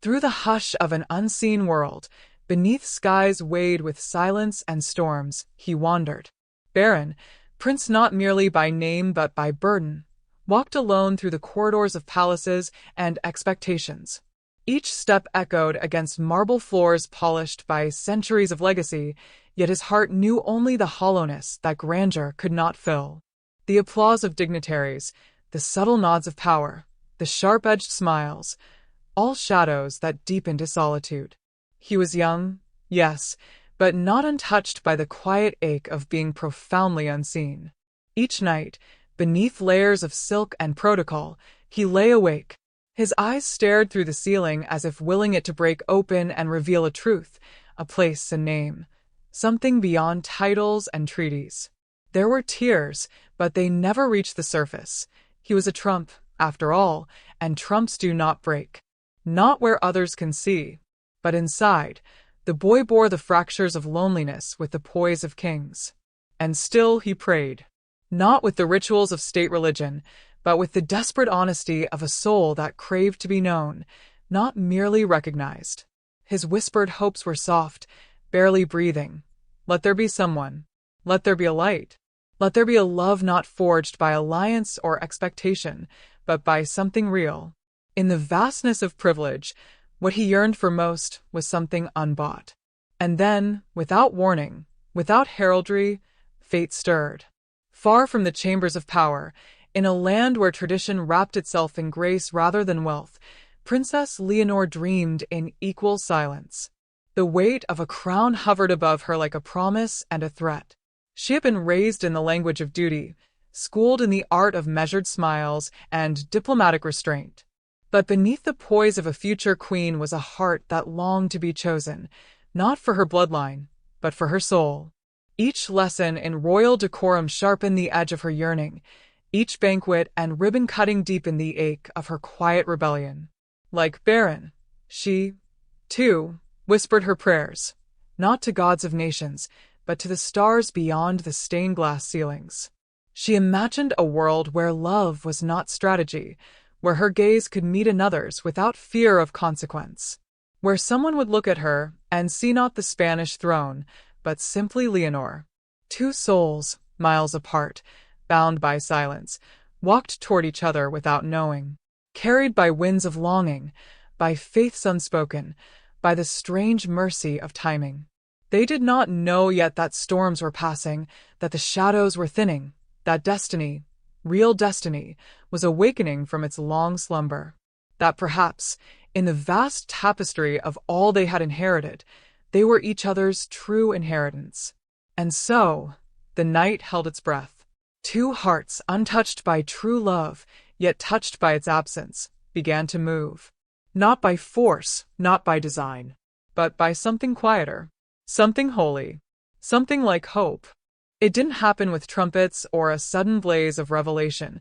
Through the hush of an unseen world, beneath skies weighed with silence and storms, he wandered. Barron, prince not merely by name but by burden, walked alone through the corridors of palaces and expectations. Each step echoed against marble floors polished by centuries of legacy, yet his heart knew only the hollowness that grandeur could not fill. The applause of dignitaries, the subtle nods of power, the sharp-edged smiles, all shadows that deepened his solitude. He was young, yes, but not untouched by the quiet ache of being profoundly unseen. Each night, beneath layers of silk and protocol, he lay awake. His eyes stared through the ceiling as if willing it to break open and reveal a truth, a place, a name, something beyond titles and treaties. There were tears, but they never reached the surface. He was a trump, after all, and trumps do not break. Not where others can see, but inside, the boy bore the fractures of loneliness with the poise of kings. And still he prayed, not with the rituals of state religion, but with the desperate honesty of a soul that craved to be known, not merely recognized. His whispered hopes were soft, barely breathing. Let there be someone. Let there be a light. Let there be a love not forged by alliance or expectation, but by something real. In the vastness of privilege, what he yearned for most was something unbought. And then, without warning, without heraldry, fate stirred. Far from the chambers of power, in a land where tradition wrapped itself in grace rather than wealth, Princess Leonor dreamed in equal silence. The weight of a crown hovered above her like a promise and a threat. She had been raised in the language of duty, schooled in the art of measured smiles and diplomatic restraint. But beneath the poise of a future queen was a heart that longed to be chosen, not for her bloodline, but for her soul. Each lesson in royal decorum sharpened the edge of her yearning. Each banquet and ribbon-cutting deepened the ache of her quiet rebellion. Like Barron, she, too, whispered her prayers, not to gods of nations, but to the stars beyond the stained-glass ceilings. She imagined a world where love was not strategy, where her gaze could meet another's without fear of consequence, where someone would look at her and see not the Spanish throne, but simply Leonor. Two souls, miles apart, bound by silence, walked toward each other without knowing, carried by winds of longing, by faiths unspoken, by the strange mercy of timing. They did not know yet that storms were passing, that the shadows were thinning, that destiny, real destiny, was awakening from its long slumber. That perhaps, in the vast tapestry of all they had inherited, they were each other's true inheritance. And so, the night held its breath. Two hearts, untouched by true love, yet touched by its absence, began to move. Not by force, not by design, but by something quieter, something holy, something like hope. It didn't happen with trumpets or a sudden blaze of revelation.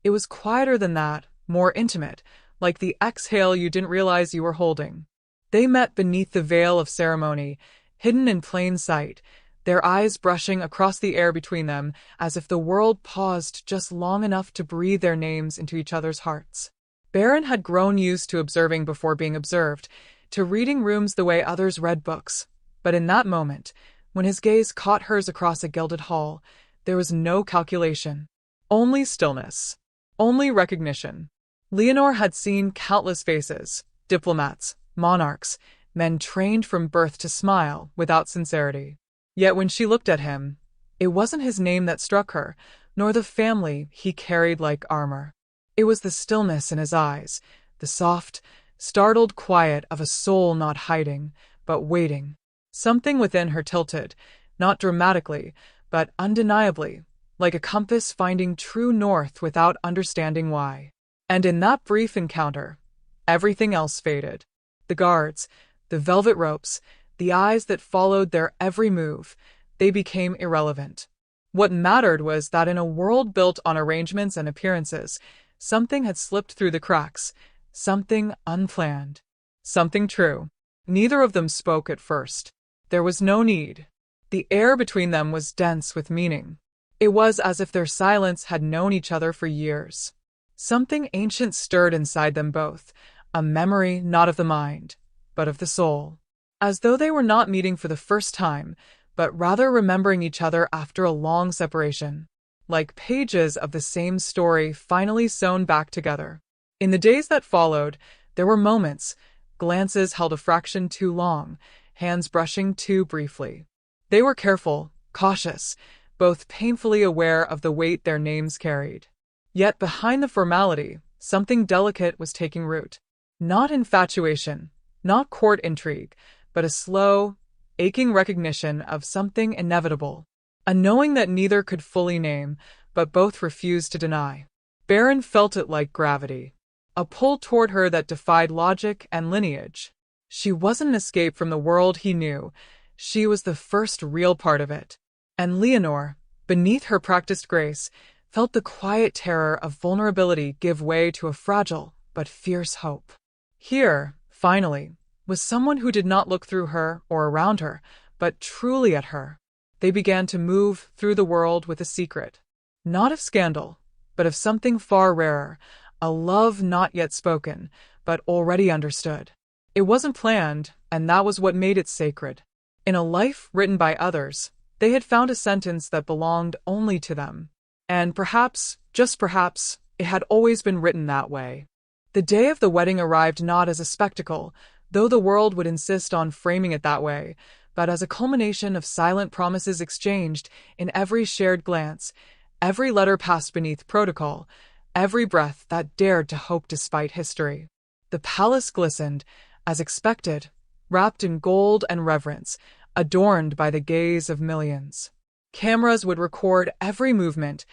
It was quieter than that, more intimate, like the exhale you didn't realize you were holding. They met beneath the veil of ceremony, hidden in plain sight, their eyes brushing across the air between them as if the world paused just long enough to breathe their names into each other's hearts. Barron had grown used to observing before being observed, to reading rooms the way others read books. But in that moment, when his gaze caught hers across a gilded hall, there was no calculation. Only stillness. Only recognition. Leonor had seen countless faces, diplomats, monarchs, men trained from birth to smile without sincerity. Yet when she looked at him, it wasn't his name that struck her, nor the family he carried like armor. It was the stillness in his eyes, the soft, startled quiet of a soul not hiding, but waiting. Something within her tilted, not dramatically, but undeniably, like a compass finding true north without understanding why. And in that brief encounter, everything else faded. The guards, the velvet ropes, the eyes that followed their every move, they became irrelevant. What mattered was that in a world built on arrangements and appearances, something had slipped through the cracks, something unplanned, something true. Neither of them spoke at first. There was no need. The air between them was dense with meaning. It was as if their silence had known each other for years. Something ancient stirred inside them both, a memory not of the mind, but of the soul. As though they were not meeting for the first time, but rather remembering each other after a long separation, like pages of the same story finally sewn back together. In the days that followed, there were moments, glances held a fraction too long, hands brushing too briefly. They were careful, cautious, both painfully aware of the weight their names carried. Yet behind the formality, something delicate was taking root. Not infatuation, not court intrigue, but a slow, aching recognition of something inevitable. A knowing that neither could fully name, but both refused to deny. Barron felt it like gravity. A pull toward her that defied logic and lineage. She wasn't an escape from the world he knew. She was the first real part of it. And Leonor, beneath her practiced grace, felt the quiet terror of vulnerability give way to a fragile but fierce hope. Here, finally, was someone who did not look through her or around her, but truly at her. They began to move through the world with a secret. Not of scandal, but of something far rarer, a love not yet spoken, but already understood. It wasn't planned, and that was what made it sacred. In a life written by others, they had found a sentence that belonged only to them. And perhaps, just perhaps, it had always been written that way. The day of the wedding arrived not as a spectacle, though the world would insist on framing it that way, but as a culmination of silent promises exchanged in every shared glance, every letter passed beneath protocol, every breath that dared to hope despite history. The palace glistened, as expected, wrapped in gold and reverence, adorned by the gaze of millions. Cameras would record every movement,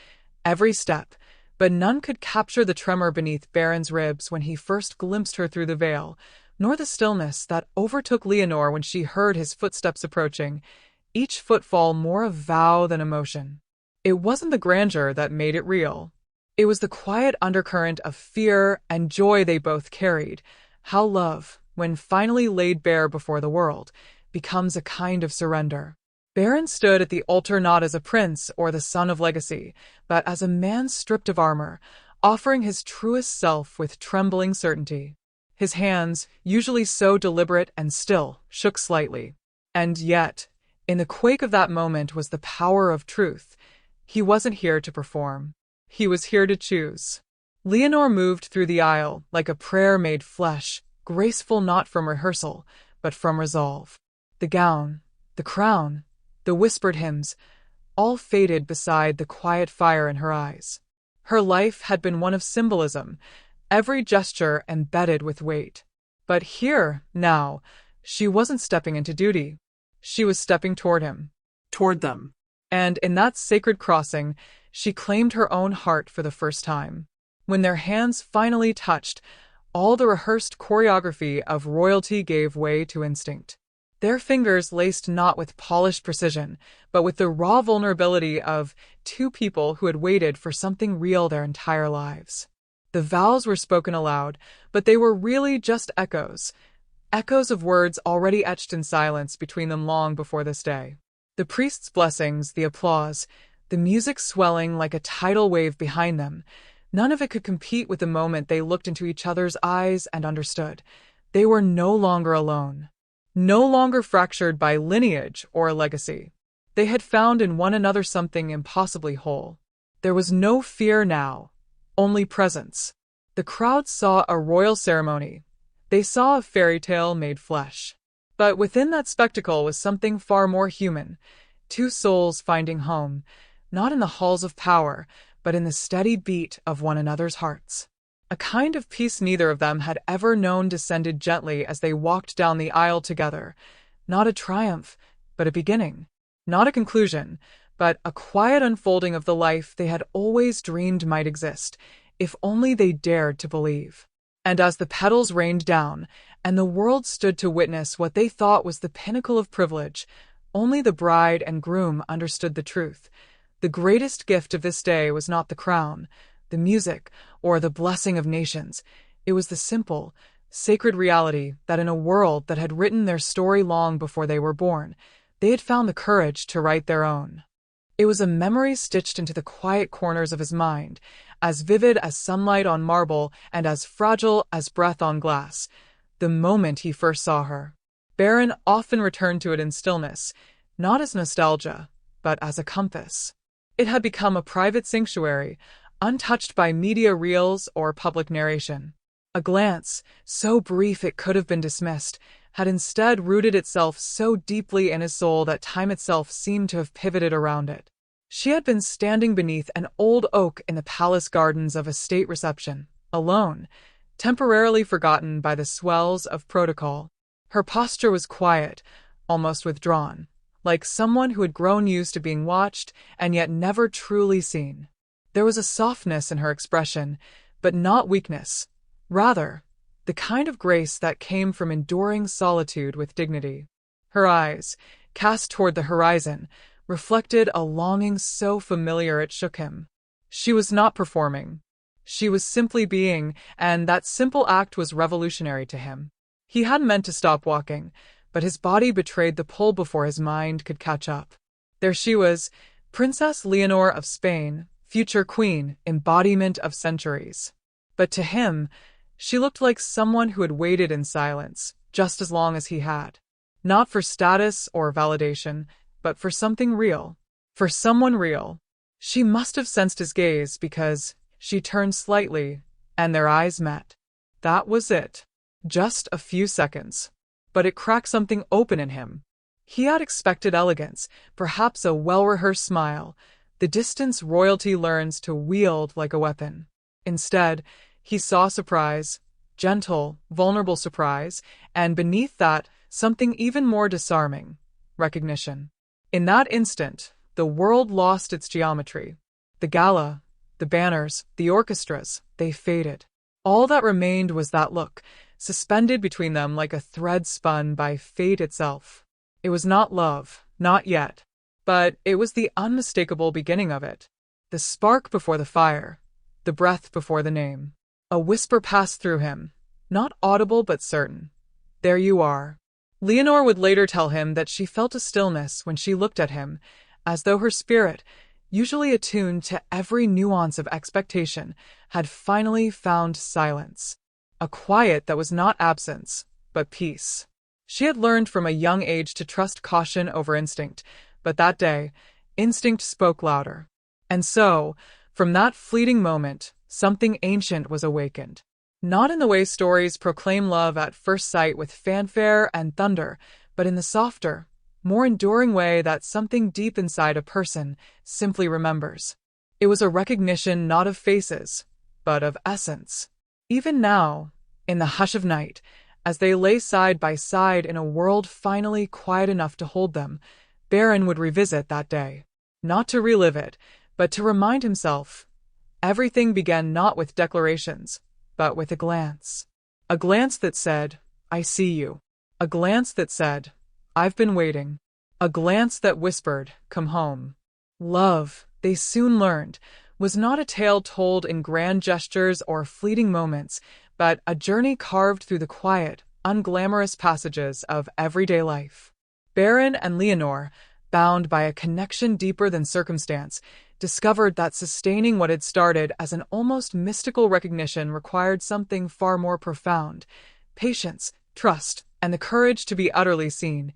every step, but none could capture the tremor beneath Barron's ribs when he first glimpsed her through the veil, nor the stillness that overtook Leonor when she heard his footsteps approaching, each footfall more of vow than emotion. It wasn't the grandeur that made it real. It was the quiet undercurrent of fear and joy they both carried, how love, when finally laid bare before the world, becomes a kind of surrender. Barron stood at the altar not as a prince or the son of legacy, but as a man stripped of armor, offering his truest self with trembling certainty. His hands, usually so deliberate and still, shook slightly. And yet, in the quake of that moment was the power of truth. He wasn't here to perform. He was here to choose. Leonor moved through the aisle like a prayer made flesh, graceful not from rehearsal, but from resolve. The gown, the crown, the whispered hymns, all faded beside the quiet fire in her eyes. Her life had been one of symbolism, every gesture embedded with weight. But here, now, she wasn't stepping into duty. She was stepping toward him. Toward them. And in that sacred crossing, she claimed her own heart for the first time. When their hands finally touched, all the rehearsed choreography of royalty gave way to instinct. Their fingers laced not with polished precision, but with the raw vulnerability of two people who had waited for something real their entire lives. The vows were spoken aloud, but they were really just echoes of words already etched in silence between them long before this day. The priest's blessings, the applause, the music swelling like a tidal wave behind them, none of it could compete with the moment they looked into each other's eyes and understood. They were no longer alone. No longer fractured by lineage or legacy. They had found in one another something impossibly whole. There was no fear now, only presence. The crowd saw a royal ceremony. They saw a fairy tale made flesh. But within that spectacle was something far more human, two souls finding home, not in the halls of power, but in the steady beat of one another's hearts. A kind of peace neither of them had ever known descended gently as they walked down the aisle together. Not a triumph, but a beginning. Not a conclusion, but a quiet unfolding of the life they had always dreamed might exist, if only they dared to believe. And as the petals rained down, and the world stood to witness what they thought was the pinnacle of privilege, only the bride and groom understood the truth. The greatest gift of this day was not the crown, the music, or the blessing of nations. It was the simple, sacred reality that in a world that had written their story long before they were born, they had found the courage to write their own. It was a memory stitched into the quiet corners of his mind, as vivid as sunlight on marble and as fragile as breath on glass, the moment he first saw her. Barron often returned to it in stillness, not as nostalgia, but as a compass. It had become a private sanctuary, untouched by media reels or public narration. A glance, so brief it could have been dismissed, had instead rooted itself so deeply in his soul that time itself seemed to have pivoted around it. She had been standing beneath an old oak in the palace gardens of a state reception, alone, temporarily forgotten by the swells of protocol. Her posture was quiet, almost withdrawn, like someone who had grown used to being watched and yet never truly seen. There was a softness in her expression, but not weakness. Rather, the kind of grace that came from enduring solitude with dignity. Her eyes, cast toward the horizon, reflected a longing so familiar it shook him. She was not performing. She was simply being, and that simple act was revolutionary to him. He hadn't meant to stop walking, but his body betrayed the pull before his mind could catch up. There she was, Princess Leonor of Spain, future queen, embodiment of centuries. But to him, she looked like someone who had waited in silence, just as long as he had. Not for status or validation, but for something real. For someone real. She must have sensed his gaze because she turned slightly, and their eyes met. That was it. Just a few seconds. But it cracked something open in him. He had expected elegance, perhaps a well-rehearsed smile, the distance royalty learns to wield like a weapon. Instead, he saw surprise, gentle, vulnerable surprise, and beneath that, something even more disarming, recognition. In that instant, the world lost its geometry. The gala, the banners, the orchestras, they faded. All that remained was that look, suspended between them like a thread spun by fate itself. It was not love, not yet, but it was the unmistakable beginning of it. The spark before the fire, the breath before the name. A whisper passed through him, not audible but certain. There you are. Leonor would later tell him that she felt a stillness when she looked at him, as though her spirit, usually attuned to every nuance of expectation, had finally found silence. A quiet that was not absence, but peace. She had learned from a young age to trust caution over instinct, but that day, instinct spoke louder. And so, from that fleeting moment, something ancient was awakened. Not in the way stories proclaim love at first sight with fanfare and thunder, but in the softer, more enduring way that something deep inside a person simply remembers. It was a recognition not of faces, but of essence. Even now, in the hush of night, as they lay side by side in a world finally quiet enough to hold them, Barron would revisit that day. Not to relive it, but to remind himself. Everything began not with declarations, but with a glance. A glance that said, I see you. A glance that said, I've been waiting. A glance that whispered, come home. Love, they soon learned, was not a tale told in grand gestures or fleeting moments, but a journey carved through the quiet, unglamorous passages of everyday life. Barron and Leonor, bound by a connection deeper than circumstance, discovered that sustaining what had started as an almost mystical recognition required something far more profound: patience, trust, and the courage to be utterly seen,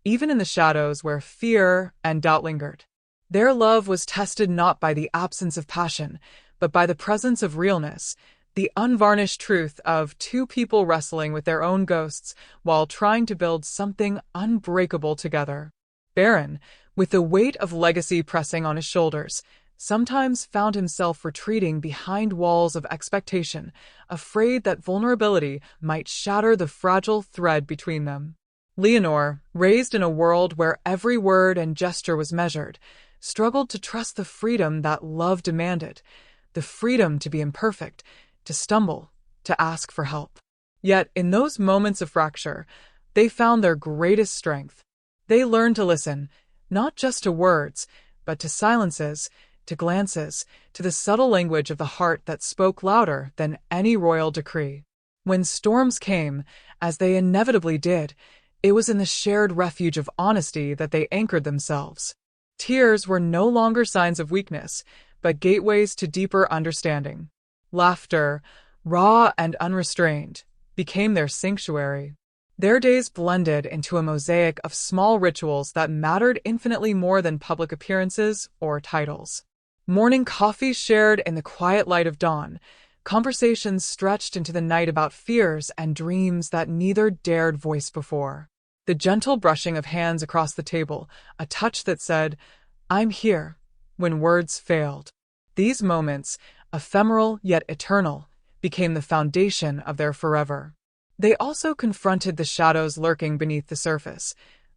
even in the shadows where fear and doubt lingered. Their love was tested not by the absence of passion, but by the presence of realness, the unvarnished truth of two people wrestling with their own ghosts while trying to build something unbreakable together. Barron, with the weight of legacy pressing on his shoulders, sometimes found himself retreating behind walls of expectation, afraid that vulnerability might shatter the fragile thread between them. Leonor, raised in a world where every word and gesture was measured, struggled to trust the freedom that love demanded, the freedom to be imperfect, to stumble, to ask for help. Yet, in those moments of fracture, they found their greatest strength. They learned to listen, not just to words, but to silences, to glances, to the subtle language of the heart that spoke louder than any royal decree. When storms came, as they inevitably did, it was in the shared refuge of honesty that they anchored themselves. Tears were no longer signs of weakness, but gateways to deeper understanding. Laughter, raw and unrestrained, became their sanctuary. Their days blended into a mosaic of small rituals that mattered infinitely more than public appearances or titles. Morning coffee shared in the quiet light of dawn, conversations stretched into the night about fears and dreams that neither dared voice before. The gentle brushing of hands across the table, a touch that said, "I'm here," when words failed. These moments, ephemeral yet eternal, became the foundation of their forever. They also confronted the shadows lurking beneath the surface,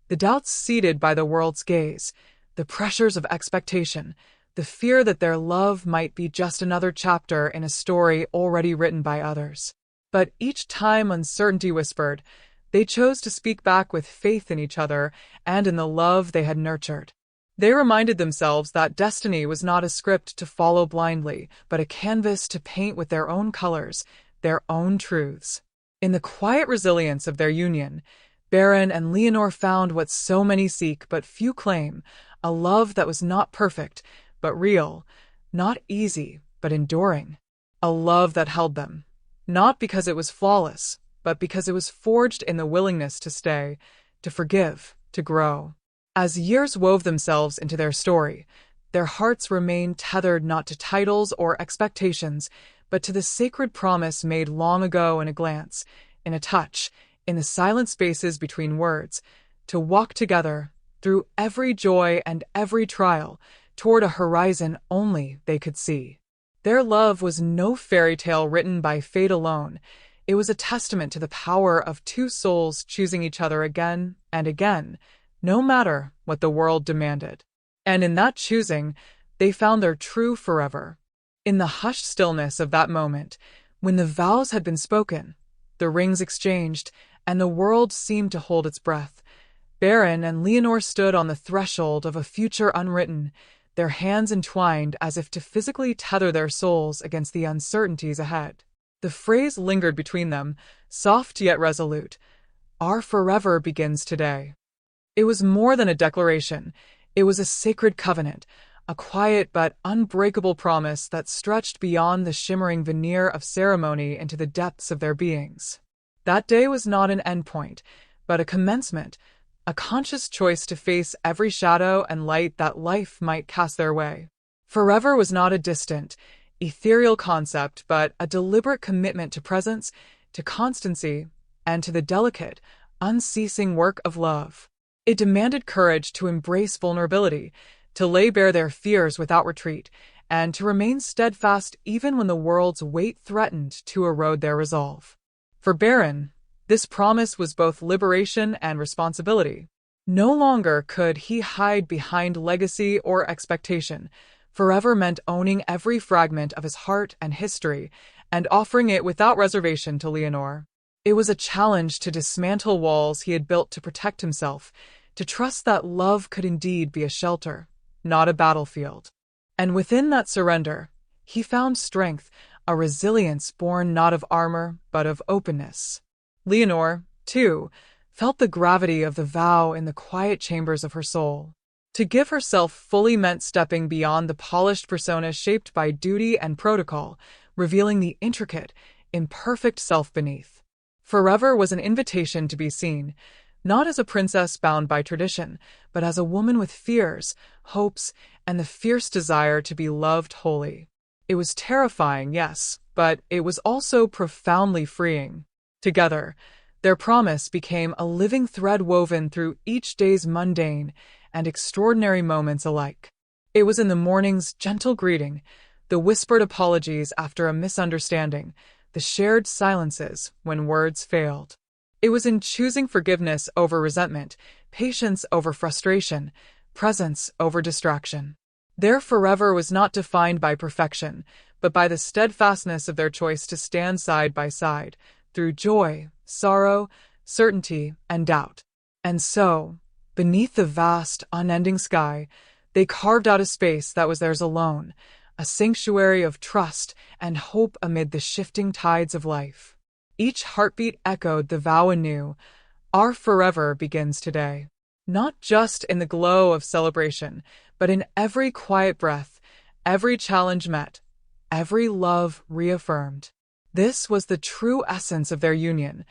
the doubts seated by the world's gaze, the pressures of expectation, the fear that their love might be just another chapter in a story already written by others. But each time uncertainty whispered, they chose to speak back with faith in each other and in the love they had nurtured. They reminded themselves that destiny was not a script to follow blindly, but a canvas to paint with their own colors, their own truths. In the quiet resilience of their union, Barron and Leonor found what so many seek but few claim, a love that was not perfect, but real, not easy, but enduring. A love that held them, not because it was flawless, but because it was forged in the willingness to stay, to forgive, to grow. As years wove themselves into their story, their hearts remained tethered not to titles or expectations, but to the sacred promise made long ago in a glance, in a touch, in the silent spaces between words, to walk together, through every joy and every trial, toward a horizon only they could see. Their love was no fairy tale written by fate alone. It was a testament to the power of two souls choosing each other again and again, no matter what the world demanded. And in that choosing, they found their true forever. In the hushed stillness of that moment, when the vows had been spoken, the rings exchanged, and the world seemed to hold its breath, Barron and Leonor stood on the threshold of a future unwritten, their hands entwined as if to physically tether their souls against the uncertainties ahead. The phrase lingered between them, soft yet resolute. Our forever begins today. It was more than a declaration. It was a sacred covenant, a quiet but unbreakable promise that stretched beyond the shimmering veneer of ceremony into the depths of their beings. That day was not an endpoint, but a commencement, a conscious choice to face every shadow and light that life might cast their way. Forever was not a distant, ethereal concept, but a deliberate commitment to presence, to constancy, and to the delicate, unceasing work of love. It demanded courage to embrace vulnerability, to lay bare their fears without retreat, and to remain steadfast even when the world's weight threatened to erode their resolve. For Barron, this promise was both liberation and responsibility. No longer could he hide behind legacy or expectation. Forever meant owning every fragment of his heart and history and offering it without reservation to Leonor. It was a challenge to dismantle walls he had built to protect himself, to trust that love could indeed be a shelter, not a battlefield. And within that surrender, he found strength, a resilience born not of armor, but of openness. Leonor, too, felt the gravity of the vow in the quiet chambers of her soul. To give herself fully meant stepping beyond the polished persona shaped by duty and protocol, revealing the intricate, imperfect self beneath. Forever was an invitation to be seen, not as a princess bound by tradition, but as a woman with fears, hopes, and the fierce desire to be loved wholly. It was terrifying, yes, but it was also profoundly freeing. Together, their promise became a living thread woven through each day's mundane and extraordinary moments alike. It was in the morning's gentle greeting, the whispered apologies after a misunderstanding, the shared silences when words failed. It was in choosing forgiveness over resentment, patience over frustration, presence over distraction. Their forever was not defined by perfection, but by the steadfastness of their choice to stand side by side, through joy, sorrow, certainty, and doubt. And so, beneath the vast, unending sky, they carved out a space that was theirs alone, a sanctuary of trust and hope amid the shifting tides of life. Each heartbeat echoed the vow anew, our forever begins today. Not just in the glow of celebration, but in every quiet breath, every challenge met, every love reaffirmed. This was the true essence of their union,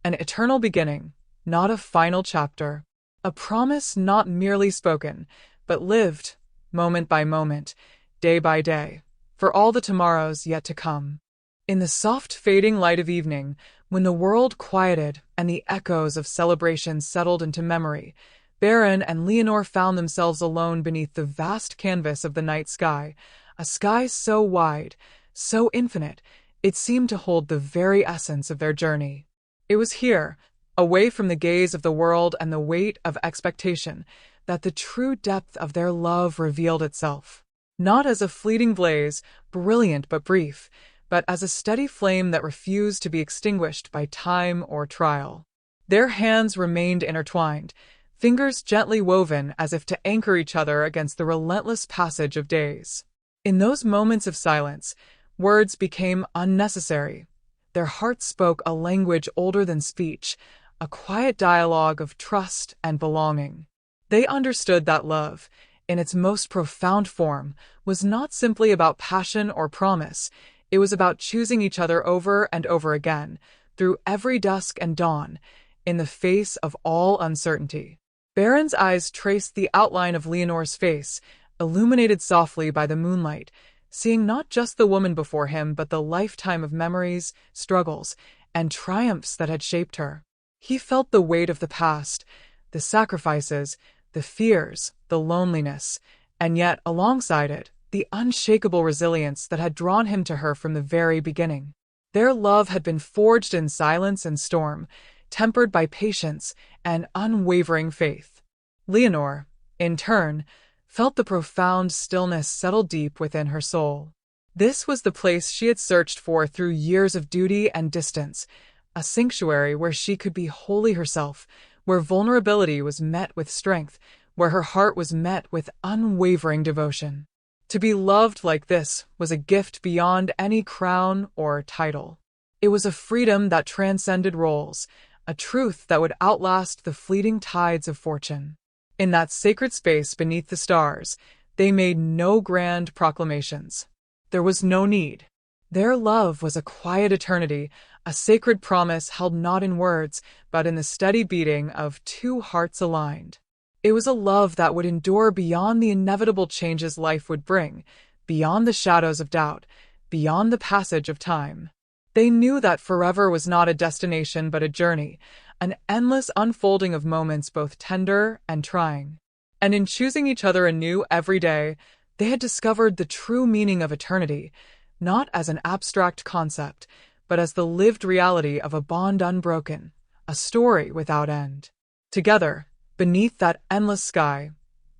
an eternal beginning, not a final chapter, a promise not merely spoken, but lived, moment by moment, day by day, for all the tomorrows yet to come. In the soft fading light of evening, when the world quieted and the echoes of celebration settled into memory, Barron and Leonor found themselves alone beneath the vast canvas of the night sky, a sky so wide, so infinite, it seemed to hold the very essence of their journey. It was here, away from the gaze of the world and the weight of expectation, that the true depth of their love revealed itself. Not as a fleeting blaze, brilliant but brief, but as a steady flame that refused to be extinguished by time or trial. Their hands remained intertwined, fingers gently woven as if to anchor each other against the relentless passage of days. In those moments of silence, words became unnecessary. Their hearts spoke a language older than speech, a quiet dialogue of trust and belonging. They understood that love, in its most profound form, was not simply about passion or promise. It was about choosing each other over and over again, through every dusk and dawn, in the face of all uncertainty. Barron's eyes traced the outline of Leonor's face, illuminated softly by the moonlight, seeing not just the woman before him, but the lifetime of memories, struggles, and triumphs that had shaped her. He felt the weight of the past, the sacrifices, the fears, the loneliness, and yet, alongside it, the unshakable resilience that had drawn him to her from the very beginning. Their love had been forged in silence and storm, tempered by patience and unwavering faith. Leonor, in turn, felt the profound stillness settle deep within her soul. This was the place she had searched for through years of duty and distance, a sanctuary where she could be wholly herself, where vulnerability was met with strength, where her heart was met with unwavering devotion. To be loved like this was a gift beyond any crown or title. It was a freedom that transcended roles, a truth that would outlast the fleeting tides of fortune. In that sacred space beneath the stars, they made no grand proclamations. There was no need. Their love was a quiet eternity, a sacred promise held not in words, but in the steady beating of two hearts aligned. It was a love that would endure beyond the inevitable changes life would bring, beyond the shadows of doubt, beyond the passage of time. They knew that forever was not a destination but a journey, an endless unfolding of moments both tender and trying. And in choosing each other anew every day, they had discovered the true meaning of eternity, not as an abstract concept, but as the lived reality of a bond unbroken, a story without end. Together, beneath that endless sky,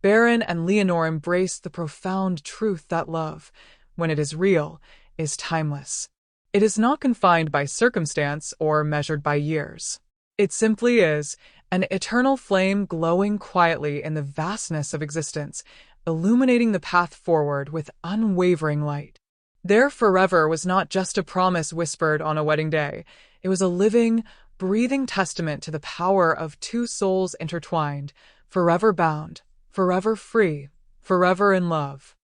Barron and Leonor embraced the profound truth that love, when it is real, is timeless. It is not confined by circumstance or measured by years. It simply is, an eternal flame glowing quietly in the vastness of existence, illuminating the path forward with unwavering light. Their forever was not just a promise whispered on a wedding day. It was a living, breathing testament to the power of two souls intertwined, forever bound, forever free, forever in love.